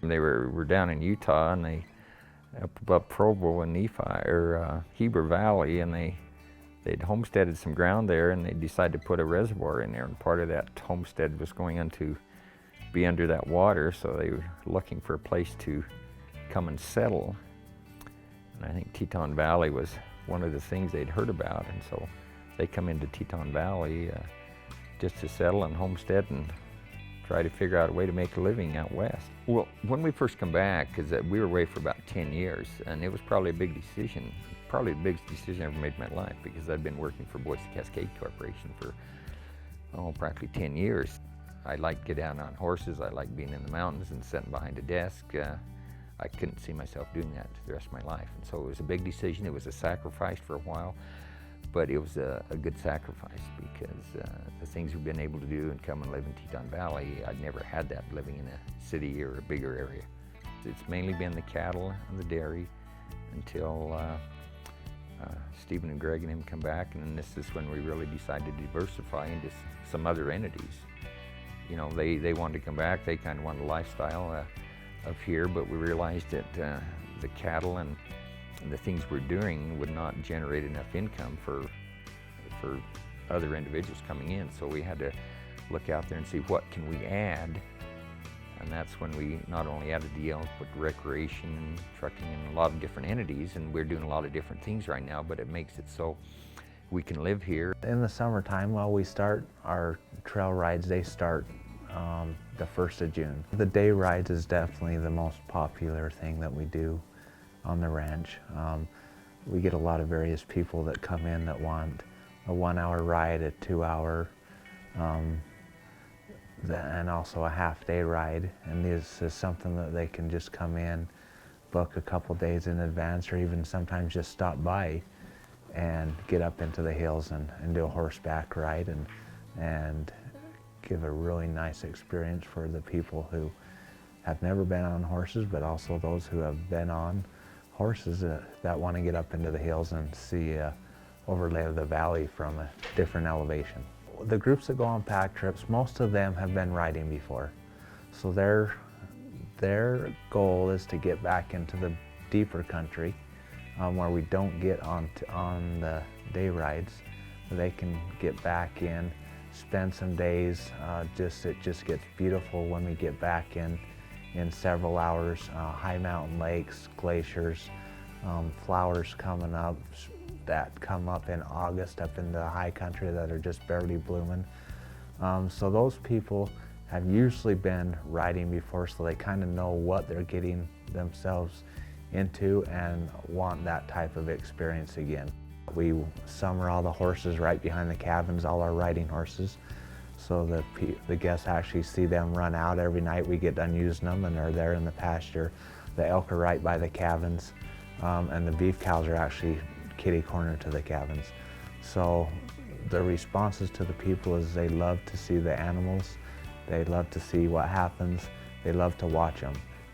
We're down in Utah, and they up above Provo and Nephi or Heber Valley, and they'd homesteaded some ground there, and they decided to put a reservoir in there. And part of that homestead was going to be under that water, so they were looking for a place to come and settle. And I think Teton Valley was one of the things they'd heard about, and so they come into Teton Valley just to settle and homestead and try to figure out a way to make a living out west. Well, when we first come back, because we were away for about 10 years, and it was probably a big decision, probably the biggest decision I ever made in my life, because I'd been working for Boise Cascade Corporation for practically 10 years. I liked getting out on horses, I liked being in the mountains and sitting behind a desk. I couldn't see myself doing that the rest of my life. And so it was a big decision. It was a sacrifice for a while, but it was a good sacrifice because the things we've been able to do and come and live in Teton Valley, I'd never had that living in a city or a bigger area. It's mainly been the cattle and the dairy until Stephen and Greg and him come back, and then this is when we really decided to diversify into some other entities. You know, they wanted to come back, they kind of wanted a lifestyle of here, but we realized that the cattle and the things we're doing would not generate enough income for other individuals coming in. So we had to look out there and see what can we add, and that's when we not only added the elk, but recreation and trucking and a lot of different entities, and we're doing a lot of different things right now, but it makes it so we can live here. In the summertime, we start our trail rides, they start the 1st of June. The day rides is definitely the most popular thing that we do on the ranch. We get a lot of various people that come in that want a 1-hour ride, a 2-hour, and also a half-day ride. And this is something that they can just come in, book a couple days in advance, or even sometimes just stop by and get up into the hills and do a horseback ride and give a really nice experience for the people who have never been on horses, but also those who have been on horses that want to get up into the hills and see overlay of the valley from a different elevation. The groups that go on pack trips, most of them have been riding before. So their goal is to get back into the deeper country where we don't get on the day rides. They can get back in, spend some days. It just gets beautiful when we get back in several hours. High mountain lakes, glaciers, flowers coming up that come up in August up in the high country that are just barely blooming. So those people have usually been riding before, so they kind of know what they're getting themselves into and want that type of experience again. We summer all the horses right behind the cabins, all our riding horses, so that the guests actually see them run out every night. We get done using them and they're there in the pasture. The elk are right by the cabins, and the beef cows are actually kitty corner to the cabins. So the responses to the people is they love to see the animals, they love to see what happens, they love to watch them.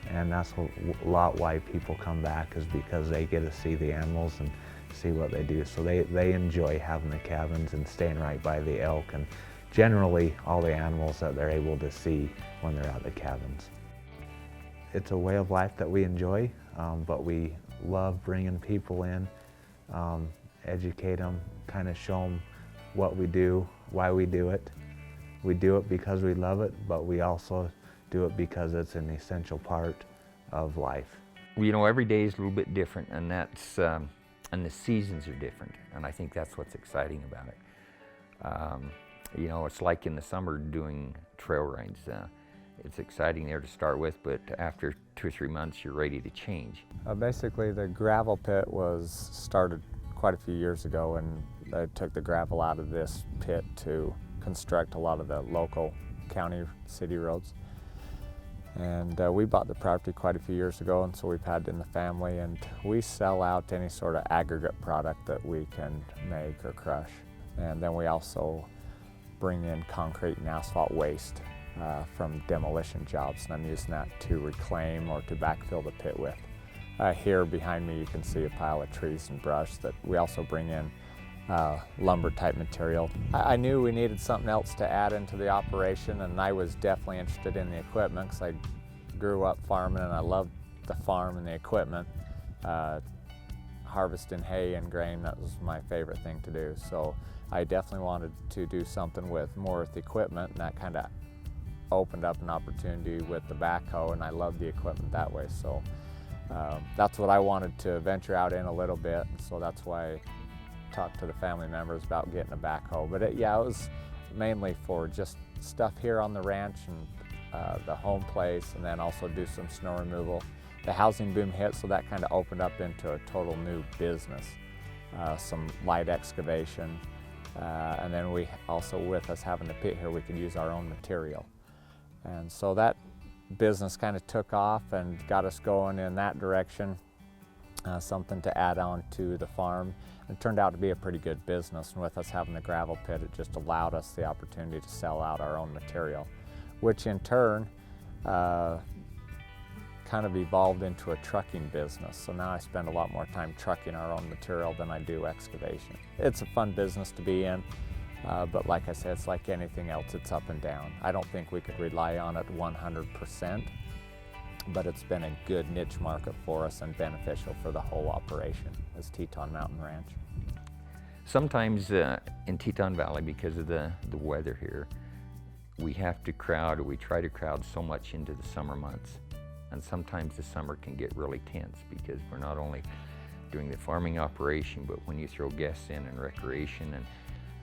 And that's a lot why people come back, is because they get to see the animals and see what they do. So they enjoy having the cabins and staying right by the elk and generally all the animals that they're able to see when they're at the cabins. It's a way of life that we enjoy, but we love bringing people in, educate them, kind of show them what we do, why we do it. We do it because we love it, but we also do it because it's an essential part of life. You know, every day is a little bit different, and and the seasons are different, and I think that's what's exciting about it. You know, it's like in the summer doing trail rides. It's exciting there to start with, but after 2 or 3 months, you're ready to change. Basically, the gravel pit was started quite a few years ago, and they took the gravel out of this pit to construct a lot of the local county city roads. And we bought the property quite a few years ago, and so we've had it in the family, and we sell out any sort of aggregate product that we can make or crush. And then we also bring in concrete and asphalt waste from demolition jobs, and I'm using that to reclaim or to backfill the pit with. Here behind me you can see a pile of trees and brush that we also bring in lumber type material. I knew we needed something else to add into the operation, and I was definitely interested in the equipment because I grew up farming, and I loved the farm and the equipment. Harvesting hay and grain, that was my favorite thing to do. So I definitely wanted to do something with more with the equipment, and that kind of opened up an opportunity with the backhoe, and I loved the equipment that way. So that's what I wanted to venture out in a little bit, and so that's why I talked to the family members about getting a backhoe. But yeah, it was mainly for just stuff here on the ranch and the home place, and then also do some snow removal. The housing boom hit, so that kind of opened up into a total new business. Some light excavation, and then we also, with us having the pit here, we could use our own material. And so that business kind of took off and got us going in that direction, something to add on to the farm. It turned out to be a pretty good business, and with us having the gravel pit, it just allowed us the opportunity to sell out our own material, which in turn kind of evolved into a trucking business. So now I spend a lot more time trucking our own material than I do excavation. It's a fun business to be in, but like I said, it's like anything else, it's up and down. I don't think we could rely on it 100%, but it's been a good niche market for us and beneficial for the whole operation as Teton Mountain Ranch. Sometimes in Teton Valley, because of the weather here, we have to crowd, or we try to crowd so much into the summer months. And sometimes the summer can get really tense because we're not only doing the farming operation, but when you throw guests in and recreation,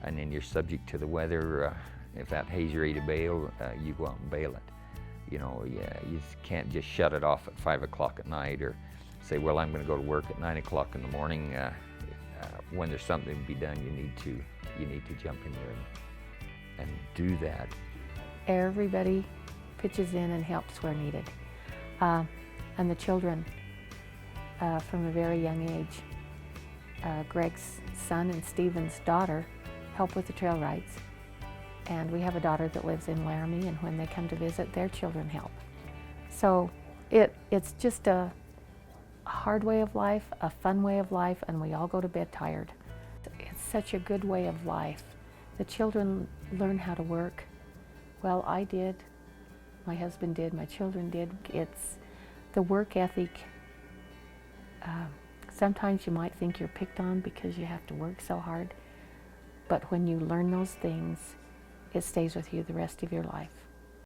and then you're subject to the weather. If that hay's ready to bale, you go out and bale it. You know, you can't just shut it off at 5 o'clock at night, or say, well, I'm going to go to work at 9 o'clock in the morning. When there's something to be done, you need to jump in there and do that. Everybody pitches in and helps where needed. And the children, from a very young age, Greg's son and Stephen's daughter help with the trail rides. And we have a daughter that lives in Laramie, and when they come to visit, their children help. So it's just a hard way of life, a fun way of life, and we all go to bed tired. It's such a good way of life. The children learn how to work. Well, I did, my husband did, my children did. It's the work ethic. Sometimes you might think you're picked on because you have to work so hard, but when you learn those things, it stays with you the rest of your life.